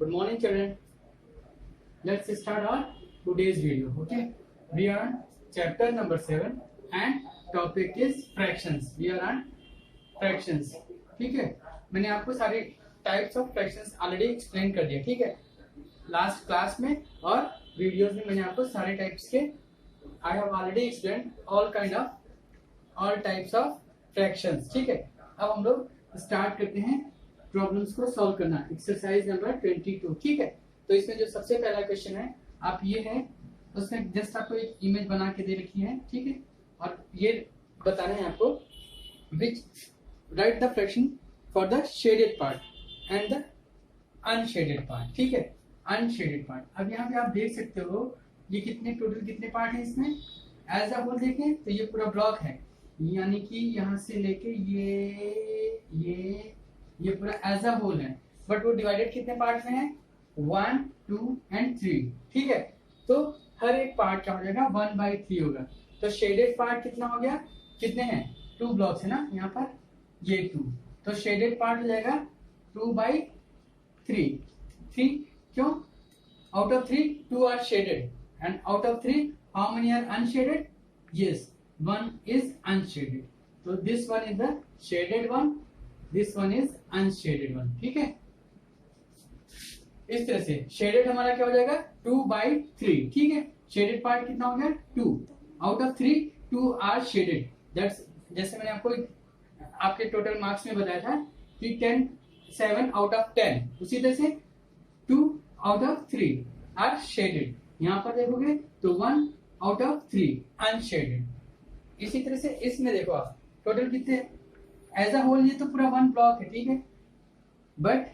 Good morning, children. Let's start our today's video. Okay, we are on chapter number 7 and topic is fractions. We are on fractions. ठीक है, मैंने आपको सारे types of fractions already explain कर दिया. ठीक है, लास्ट क्लास में और वीडियोस में मैंने आपको सारे टाइप्स के I have already explain all types of fractions. ठीक है, अब हम लोग स्टार्ट करते हैं प्रॉब्लम्स को सॉल्व करना. Exercise number 22. ठीक है, तो इसमें जो सबसे पहला क्वेश्चन है आप ये है, उसमें जस्ट आपको एक इमेज बना के दे रखी है. ठीक है, और ये बताना है आपको which right the fraction for the shaded part and the unshaded part. ठीक है, अनशेडेड पार्ट. अब यहाँ पे आप देख सकते हो ये टोटल कितने पार्ट है इसमें. एज अ होल देखें तो ये पूरा ब्लॉक है, यानी कि यहाँ से लेके ये पूरा एज अ होल है, बट वो डिवाइडेड कितने पार्ट में है, 1, 2 एंड 3. ठीक है, तो हर एक पार्ट क्या हो जाएगा, 1/3 होगा. तो शेडेड पार्ट कितना हो गया, कितने हैं, 2 ब्लॉक्स है ना यहाँ पर, ये 2. तो शेडेड पार्ट हो जाएगा 2/3. 3 क्यों, out of 3 2 are shaded and out of 3 how many are unshaded. Yes, 1 is unshaded. So this one is the shaded one, this one is unshaded one. ठीक है, इस तरह से शेडेड हमारा क्या हो जाएगा 2/3. ठीक है, शेडेड पार्ट कितना हो गया 2. Out of 3 2 are shaded. That's जैसे मैंने आपको आपके टोटल मार्क्स में बताया था कि 7 आउट ऑफ 10, उसी तरह से 2 आउट ऑफ 3 आर शेडेड. यहाँ पर देखोगे तो 1 आउट ऑफ 3 अनशेडेड. इसी तरह से इसमें देखो आप टोटल कितने एज अ होल, ये तो पूरा 1 ब्लॉक है. ठीक है, बट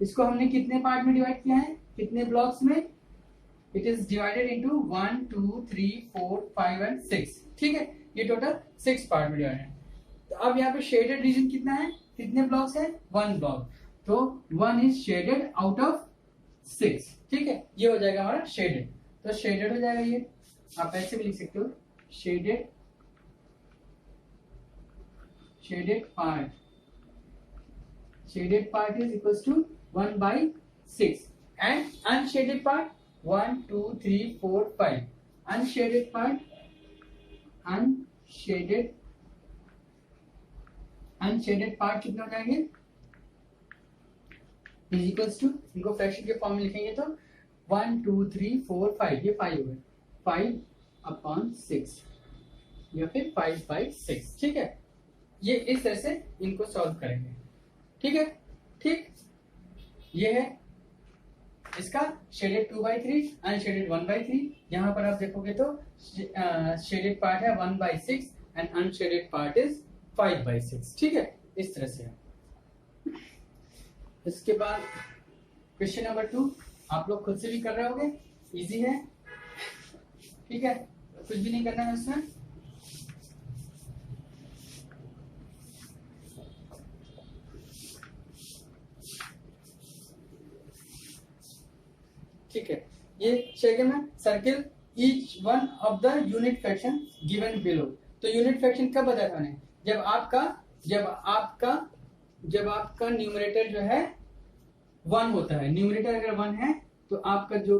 इसको हमने कितने पार्ट में डिवाइड किया है, कितने ब्लॉक्स में, it is divided into 1 2 3 4 5 and 6. ठीक है, ये टोटल 6 पार्ट में डिवाइडेड है. तो अब यहाँ पे शेडेड रीजन कितना है, कितने ब्लॉक्स है, 1 ब्लॉक. तो 1 इज शेडेड आउट ऑफ 6. ठीक है, ये हो जाएगा हमारा शेडेड. तो शेडेड हो जाएगा, ये आप ऐसे भी लिख सकते हो, shaded part is equals to 1/6 and unshaded part 1 2 3 4 5. unshaded part कितना हो जाएंगे, is equals to, इनको फ्रैक्शन के फॉर्म में लिखेंगे तो 1 2 3 4 5, ये 5 हो गए, 5/6 या फिर 5/6. ठीक है, ये इस तरह से इनको सॉल्व करेंगे. ठीक है, ठीक, ये है इसका शेडेड 2/3, अनशेडेड 1/3. यहाँ पर आप देखोगे तो शेडेड पार्ट है 1/6 एंड अनशेडेड पार्ट इज 5/6. ठीक है, इस तरह से. इसके बाद क्वेश्चन नंबर 2 आप लोग खुद से भी कर रहे होंगे, इजी है. ठीक है, कुछ भी नहीं करना है उसमें. ठीक है, ये शेगे में circle each one of the unit fraction given below. तो यूनिट फ्रैक्शन कब बताया था मैंने, जब आपका न्यूमरेटर जो है 1 होता है. न्यूमरेटर अगर 1 है तो आपका जो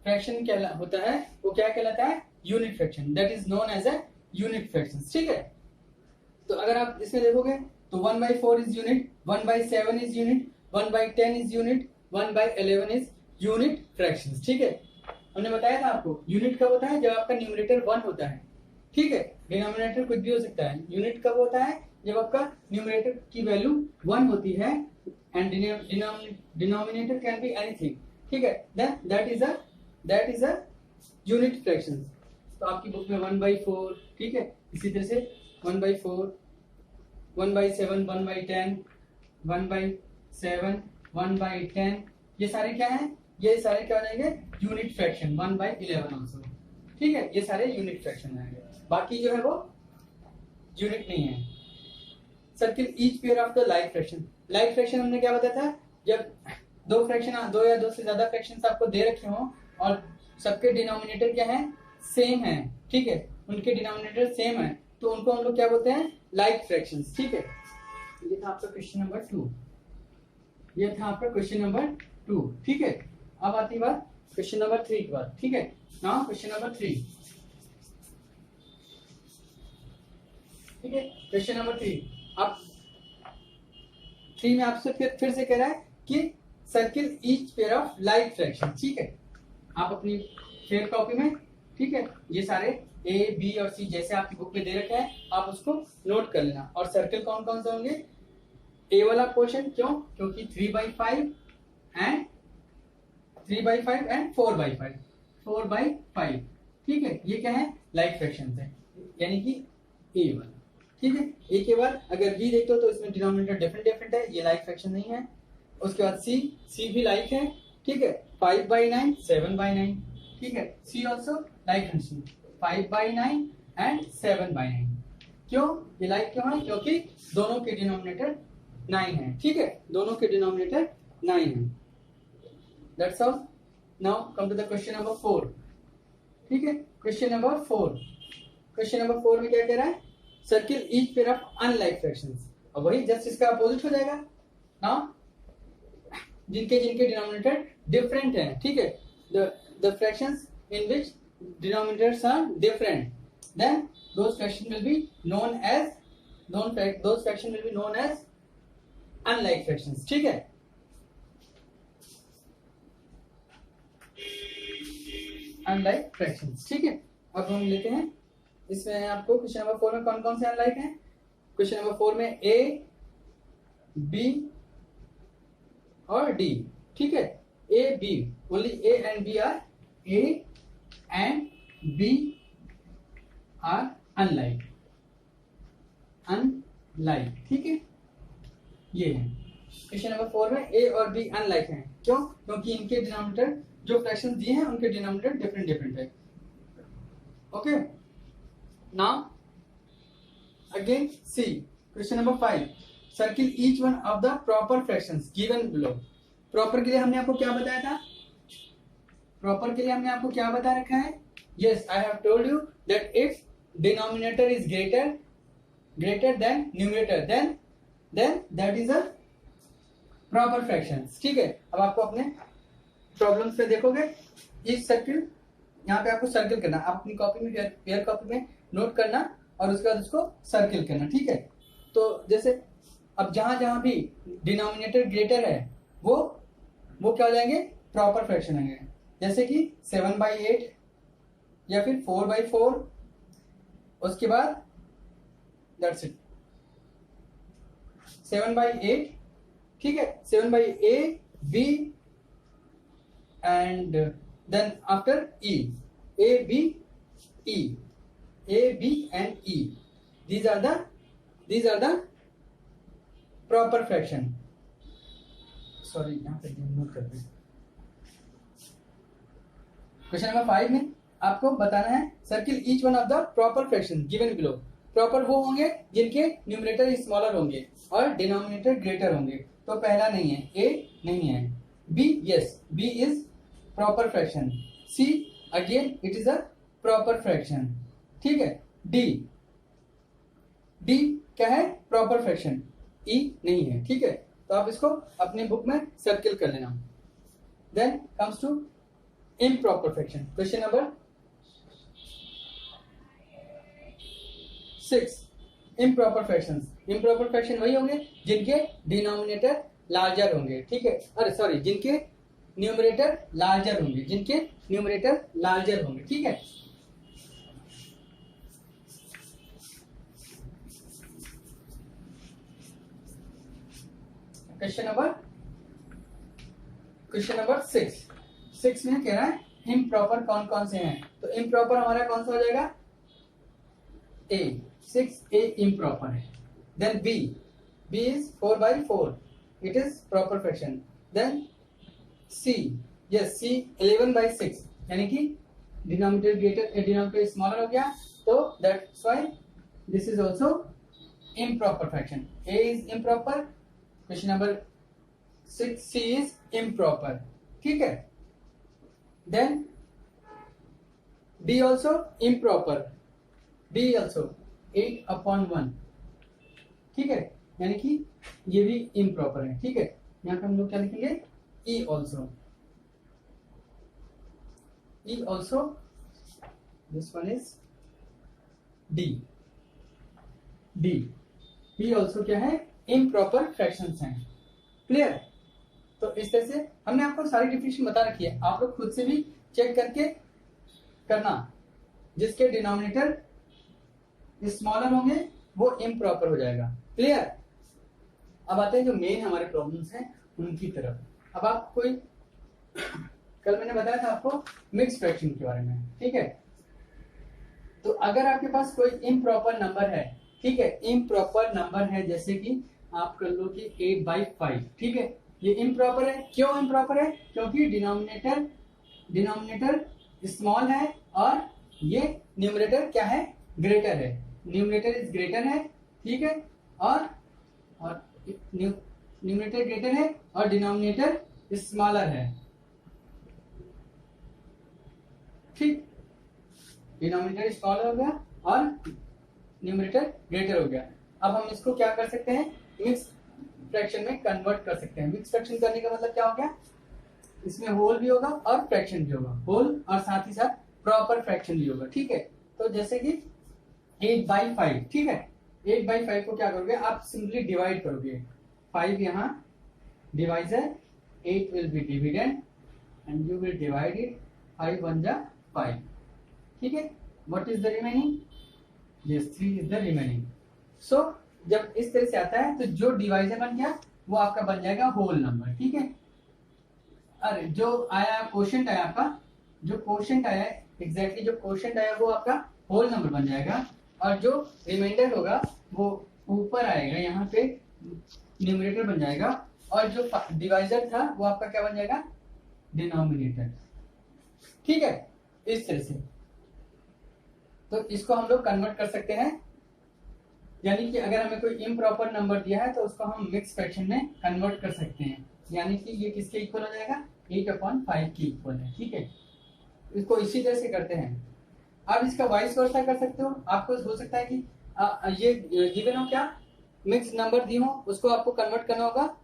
फ्रैक्शन क्या होता है, वो क्या कहलाता है, unit fraction. That is known as a unit fraction. ठीक है, तो अगर आप इसमें देखोगे तो 1/4 is unit, 1/7 is unit, 1/10 is unit, 1/11 is unit fractions. ठीक है, हमने बताया था आपको यूनिट कब होता है, जब आपका न्यूमरेटर 1 होता है. ठीक है, डिनोमिनेटर कुछ भी हो सकता है. यूनिट कब होता है, जब आपका न्यूमरेटर की वैल्यू 1 होती है and denominator can be anything. ठीक है, then that is a unit fractions. तो आपकी बुक में 1/4. ठीक है, इसी तरह से 1/4, 1/7, 1/10, 1/7, 1/10, ये सारे क्या हैं, ये सारे क्या हो जाएंगे, यूनिट फ्रैक्शन. 1/11 ऑल्सो. ठीक है, ये सारे यूनिट फ्रैक्शन आएंगे, बाकी जो है वो यूनिट नहीं है. Circle each pair of the like fraction. Like fraction हमने क्या बताया था, जब दो या दो से ज्यादा फ्रैक्शंस आपको दे रखे हो और सबके डिनोमिनेटर क्या है, सेम है. ठीक है, उनके डिनोमिनेटर सेम है तो उनको हम लोग क्या बोलते हैं, लाइक फ्रैक्शंस. ठीक है, ये था आपका क्वेश्चन नंबर 2. ये था आपका क्वेश्चन नंबर 2, ठीक है। अब आती बात क्वेश्चन नंबर 3 की बात, ठीक है। नाउ क्वेश्चन नंबर 3, ठीक है। क्वेश्चन नंबर 3, अब 3 में आपसे फिर से कह रहा है कि circle each pair of like fraction, ठीक है। आप अपनी फेयर कॉपी में, ठीक है, ये सारे ए बी और सी जैसे आपकी बुक में दे रखे हैं आप उसको नोट कर लेना। और सर्कल कौन कौन से होंगे? ए वाला पोर्शन, क्यों? क्योंकि 3/5 एंड 3/5 एंड 4/5, 4/5, ठीक है। ये क्या है? लाइक फ्रैक्शन है, यानी कि ए वाला, ठीक है। ए के बाद अगर बी देखते हो तो इसमें डिनोमिनेटर डिफरेंट डिफरेंट है, ये लाइक फ्रैक्शन नहीं है। उसके बाद सी भी लाइक है, ठीक है। 5/9, 7/9, ठीक है। सी ऑल्सो लाइक फ्रैक्शन, 5/9 एंड 7/9। क्यों ये लाइक क्यों है? क्योंकि दोनों के डिनोमिनेटर 9 है, ठीक है। दोनों के डिनोमिनेटर 9 है। That's all. Now come to the question number 4, ठीक है। क्वेश्चन नंबर 4, क्वेश्चन नंबर 4 में क्या कह रहा है? Circle each pair of unlike fractions. और वही जस्ट इसका अपोजिट हो जाएगा ना, जिनके डिनोमिनेटर डिफरेंट हैं, ठीक है। The fractions in which denominators are different, then those fraction will be known as those fraction will be known as unlike fractions, ठीक है। अनलाइक फ्रैक्शंस, ठीक है। अब हम लेते हैं इसमें आपको क्वेश्चन नंबर 4 में कौन कौन से अनलाइक हैं। क्वेश्चन नंबर 4 में ए बी और डी, ठीक है। A B, only A and B are, A and B are unlike, unlike, ठीक है। ये है क्वेश्चन नंबर 4 में ए और बी अनलाइक हैं, क्यों? क्योंकि इनके डिनोमिनेटर जो फ्रैक्शंस दिए हैं उनके डिनोमिनेटर डिफरेंट डिफरेंट है, okay. Now again C, question number 5, circle each one of the proper fractions given below. Proper के लिए हमने आपको क्या बताया था? प्रॉपर के लिए हमने आपको क्या बता रखा है? Yes, I have told you that if denominator is greater than numerator, then that is a proper fractions, ठीक है। अब आपको अपने प्रॉब्लम्स पे देखोगे, इस सर्किल यहाँ पे आपको सर्किल करना, आप अपनी कॉपी में पेयर कॉपी में नोट करना और उसके बाद उसको सर्किल करना, ठीक है। तो जैसे अब जहां जहां भी डिनोमिनेटर ग्रेटर है वो क्या हो जाएंगे? प्रॉपर फ्रैक्शन होंगे। जैसे कि 7/8 या फिर 4/4, उसके बाद दैट्स इट 7/8, ठीक है। 7/A B and then after E, A B E, A B and E, these are the proper fraction. Sorry, यहाँ पे नोट कर दें। क्वेश्चन नंबर 5 में आपको बताना है circle each one of the proper fraction given below. Proper वो होंगे जिनके न्यूमरेटर स्मॉलर होंगे और डिनोमिनेटर ग्रेटर होंगे। तो पहला नहीं है, ए नहीं है। B, yes, B is proper fraction. C, again it is a proper fraction, ठीक है। डी, डी क्या है? Proper fraction. ई नहीं है, ठीक है। तो आप इसको अपने बुक में सर्किल कर लेना। Then comes to improper fraction. Question number 6, improper fractions. Improper fraction वही होंगे जिनके डिनोमिनेटर लार्जर होंगे, ठीक है। अरे सॉरी, जिनके न्यूमरेटर लार्जर होंगे, जिनके न्यूमरेटर लार्जर होंगे, ठीक है। क्वेश्चन नंबर 6 में कह रहा है इम्प्रॉपर कौन कौन से हैं। तो इम्प्रॉपर हमारा कौन सा हो जाएगा? ए, 6A improper है। Then B is 4/4, it is proper fraction. Then C, yes, C 11/6, यानी कि डिनोमिनेटर ग्रेटर डिनोमिनेटर स्मॉलर हो गया, तो that's why this is also improper fraction. A is improper, question number 6, C is improper, ठीक है। Then D also improper, D also 8/1, ठीक है, यानी कि ये भी इम्प्रॉपर है, ठीक है। यहाँ पे हम लोग क्या लिखेंगे, ई also, E also, this one is D, D, E also क्या है, इम्प्रॉपर फ्रैक्शंस हैं। क्लियर? तो इस तरह से हमने आपको सारी डिफिनेशन बता रखी है, आप लोग खुद से भी चेक करके करना। जिसके डिनोमिनेटर स्मॉलर होंगे वो इम्प्रॉपर हो जाएगा। क्लियर? अब आते हैं जो मेन हमारे प्रॉब्लम्स हैं उनकी तरफ। अब आप कोई कल मैंने बताया था आपको मिक्स फ्रैक्शन के बारे में, ठीक है? तो अगर आपके पास कोई इम्प्रॉपर नंबर है, ठीक है, इम्प्रॉपर नंबर है, जैसे कि आप कर लो कि 8/5, ठीक है, ये इम्प्रॉपर है। क्यों इम्प्रॉपर है? क्योंकि डिनोमिनेटर स्मॉल है और ये न्यूमरेटर क्या है, ग्रेटर है। न्यूमरेटर इज ग्रेटर है, ठीक है, और न्यूमरेटर ग्रेटर है और डिनोमिनेटर स्मॉलर है, ठीक। डिनोमिनेटर स्मॉलर हो गया और न्यूमरेटर ग्रेटर हो गया। अब हम इसको क्या कर सकते हैं, मिक्स फ्रैक्शन में कन्वर्ट कर सकते हैं। मिक्स फ्रैक्शन करने का मतलब क्या हो गया, इसमें होल भी होगा और फ्रैक्शन भी होगा, होल और साथ ही साथ प्रॉपर फ्रैक्शन भी होगा, ठीक है। तो जैसे कि 8/5, ठीक है, 8/5 को क्या करोगे आप, सिंपली डिवाइड करोगे। 5 यहाँ divisor, 8 will be dividend and you will divide it, 5 1 जा 5, ठीक है। What is the remaining, yes 3 is the remaining. So जब इस तरह से आता है तो जो डिवाइजर बन गया वो आपका बन जाएगा होल नंबर, ठीक है। अरे जो आया क्वोशिएंट आया आपका, जो क्वोशिएंट आया एग्जैक्टली जो क्वोशिएंट आया वो आपका होल नंबर बन जाएगा, और जो रिमाइंडर होगा वो ऊपर आएगा, यहाँ पे न्यूमरेटर बन जाएगा, और जो डिवाइजर था वो आपका क्या बन जाएगा, डिनोमिनेटर, ठीक है। इस तरह से तो इसको हम लोग कन्वर्ट कर सकते हैं, यानी कि अगर हमें कोई इम्प्रॉपर नंबर दिया है तो उसको हम मिक्स फ्रैक्शन में कन्वर्ट कर सकते हैं, यानी कि ये किसके इक्वल हो जाएगा, 8/5 के इक्वल है, ठीक है। इसको इसी तरह से करते हैं। आप इसका वाइस वर्सा कर सकते हो, आपको हो सकता है कि ये गिवन हो क्या, मिक्स नंबर दी हो, उसको आपको कन्वर्ट करना होगा,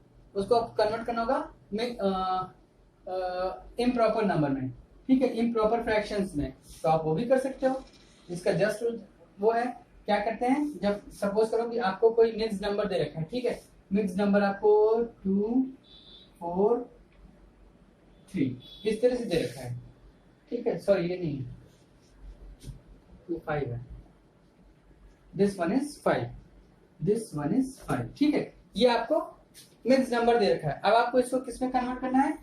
इम्प्रॉपर नंबर में, ठीक है, इम्प्रॉपर फ्रैक्शंस में, तो आप वो भी कर सकते हो। इसका जस्ट वो है, क्या करते हैं, जब सपोज करो कि आपको कोई मिक्स नंबर दे रखा है, ठीक है, मिक्स नंबर आपको 2 4 3 इस तरह से दे रखा है, ठीक है, सॉरी ये नहीं है, ये 5 है, this one is 5, this one is 5, ठीक है, ये आपको मिक्स नंबर दे रखा है। अब आपको इसको किसमें कन्वर्ट करना है,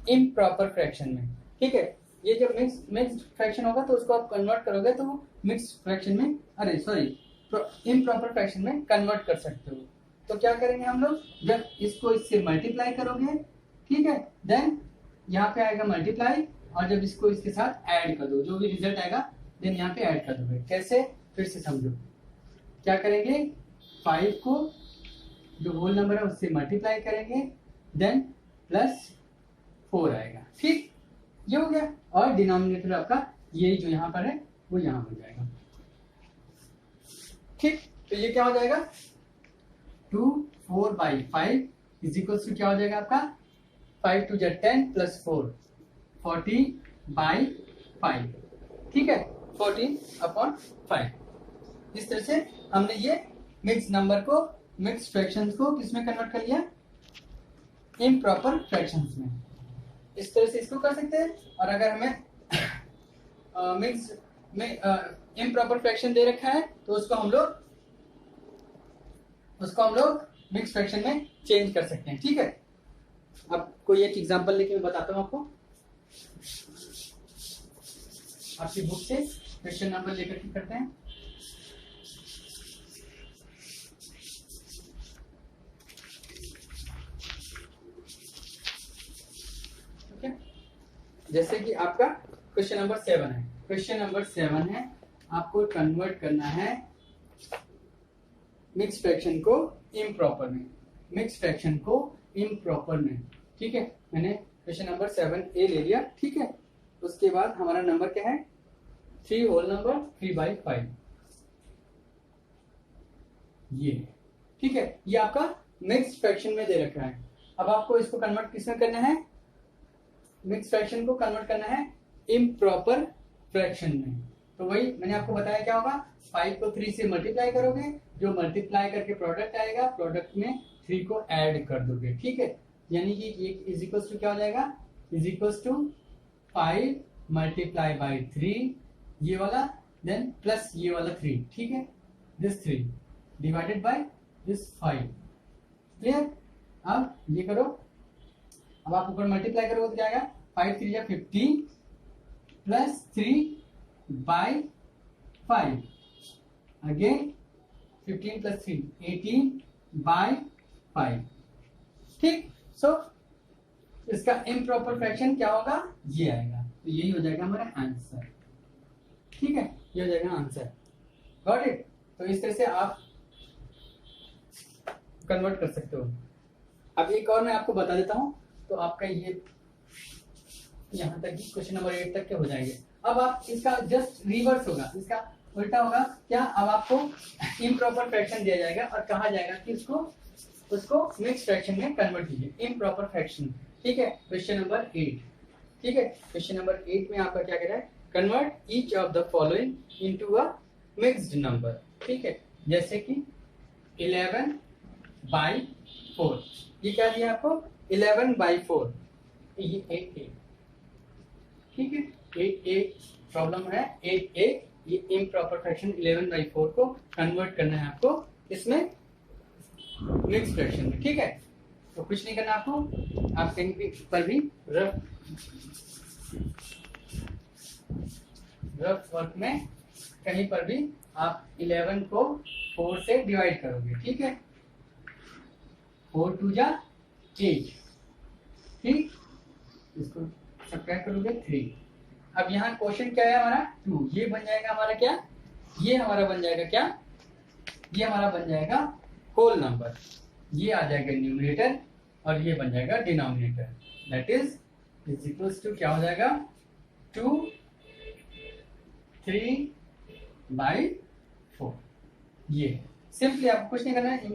इम्प्रॉपर फ्रैक्शन में, ठीक है। ये जब मिक्स फ्रैक्शन होगा तो उसको आप कन्वर्ट करोगे तो मिक्स फ्रैक्शन में, अरे सॉरी, इम्प्रॉपर फ्रैक्शन में कन्वर्ट कर सकते हो। तो क्या करेंगे हम लोग, जब इसको इससे मल्टीप्लाई करोगे, ठीक है, देन यहाँ पे आएगा मल्टीप्लाई, और जब इसको इसके साथ ऐड कर दो, जो भी रिजल्ट आएगा देन यहाँ पे ऐड कर दोगे। कैसे, फिर से समझो, क्या करेंगे, 5 को जो होल नंबर है उससे मल्टीप्लाई करेंगे, देन +4 आएगा, ठीक, ये हो गया। और डिनोमिनेटर आपका ये जो यहाँ पर है वो यहाँ हो जाएगा, ठीक। तो ये क्या हो जाएगा, 2 4/5 इज इक्वल्स टू क्या हो जाएगा आपका, 5 2 10 +4 40/5, ठीक है, 14/5। इस तरह से हमने ये मिक्स नंबर को, मिक्स फ्रैक्शंस को किसमें कन्वर्ट कर लिया, इम्प्रॉपर फ्रैक्शंस में। इस तरह से इसको कर सकते हैं। और अगर हमें मिक्स में इम्प्रॉपर फ्रैक्शन दे रखा है तो उसको हम लोग मिक्स फ्रैक्शन में चेंज कर सकते हैं, ठीक है। अब कोई एक एग्जांपल लेके मैं बताता हूं आपको, आपकी बुक से क्वेश्चन नंबर लेकर के करते हैं। जैसे कि आपका क्वेश्चन नंबर 7 है, क्वेश्चन नंबर 7 है, आपको कन्वर्ट करना है मिक्स फ्रैक्शन को इम्प्रॉपर में, मिक्स फ्रैक्शन को इम्प्रॉपर में, ठीक है। मैंने क्वेश्चन नंबर 7A ले लिया, ठीक है। उसके बाद हमारा नंबर क्या है, 3 होल नंबर 3/5, ये, ठीक है, ये आपका मिक्स फ्रैक्शन में दे रखा है। अब आपको इसको कन्वर्ट किसमें करना है, मिक्स फ्रैक्शन को कन्वर्ट करना है इम्प्रॉपर फ्रैक्शन में। तो वही मैंने आपको बताया क्या होगा, 5 को 3 से मल्टीप्लाई करोगे, जो मल्टीप्लाई करके प्रोडक्ट आएगा, प्रोडक्ट में 3 को ऐड कर दोगे, ठीक है। यानी कि ये इज इक्वल्स टू क्या हो जाएगा, is equals to 5 multiply by 3 ये वाला, देन प्लस ये वाला 3, ठीक है, this 3 divided by this 5। Clear. अब ये करो, अब आप ऊपर मल्टीप्लाई करोगे तो क्या आएगा, 5 3 या 15 plus 3 by 5, again 15 plus 3 18 by 5, ठीक। सो इसका इम्प्रॉपर फ्रैक्शन क्या होगा, ये आएगा, तो यही हो जाएगा हमारा आंसर, ठीक है, ये हो जाएगा आंसर। Got it. तो इस तरह से आप कन्वर्ट कर सकते हो। अब एक और मैं आपको बता देता हूं, तो आपका ये यहां तक क्वेश्चन नंबर 8 तक के हो जाएंगे। अब आप इसका जस्ट रिवर्स होगा, इसका उल्टा होगा क्या, अब आपको इम्प्रॉपर फ्रैक्शन दिया जाएगा और कहा जाएगा कि उसको मिक्स फ्रैक्शन में कन्वर्ट कीजिए, इम्प्रॉपर फ्रैक्शन, ठीक है। क्वेश्चन नंबर 8, ठीक है। क्वेश्चन नंबर 8 में आपका क्या कह रहा है, convert each of the following into a mixed number, ठीक है। जैसे कि 11/4, ये क्या दिया आपको, 11/4, ये 8 ठीक है, 8 प्रॉब्लम है, 8 ये इम्प्रॉपर फ्रैक्शन 11/4 को कन्वर्ट करना है आपको इसमें मिक्स फ्रैक्शन में, ठीक है। तो कुछ नहीं करना आपको, आप कहीं पर भी रफ वर्क में कहीं पर भी आप 11 को 4 से डिवाइड करोगे, ठीक है, 4 2 जा 8, ठीक, इसको सब्ट्रैक्ट करोगे 3। अब यहाँ क्वेश्चन क्या है हमारा 2, ये बन जाएगा हमारा क्या, ये हमारा बन जाएगा क्या, ये हमारा बन जाएगा होल नंबर, ये आ जाएगा न्यूमरेटर और ये बन जाएगा denominator, that is equals to क्या हो जाएगा 2 3/4। ये सिंपली आपको कुछ नहीं करना है,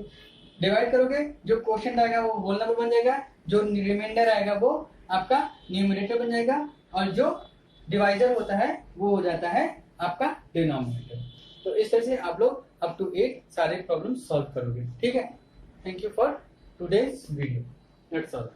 डिवाइड करोगे, जो क्वेश्चन आएगा वो होल नंबर बन जाएगा, जो रिमाइंडर आएगा वो आपका न्यूमरेटर बन जाएगा, और जो डिवाइजर होता है वो हो जाता है आपका डिनोमिनेटर। तो इस तरह से आप लोग अप टू 8 सारे प्रॉब्लम सॉल्व करोगे, ठीक है। Thank you for today's video, that's all.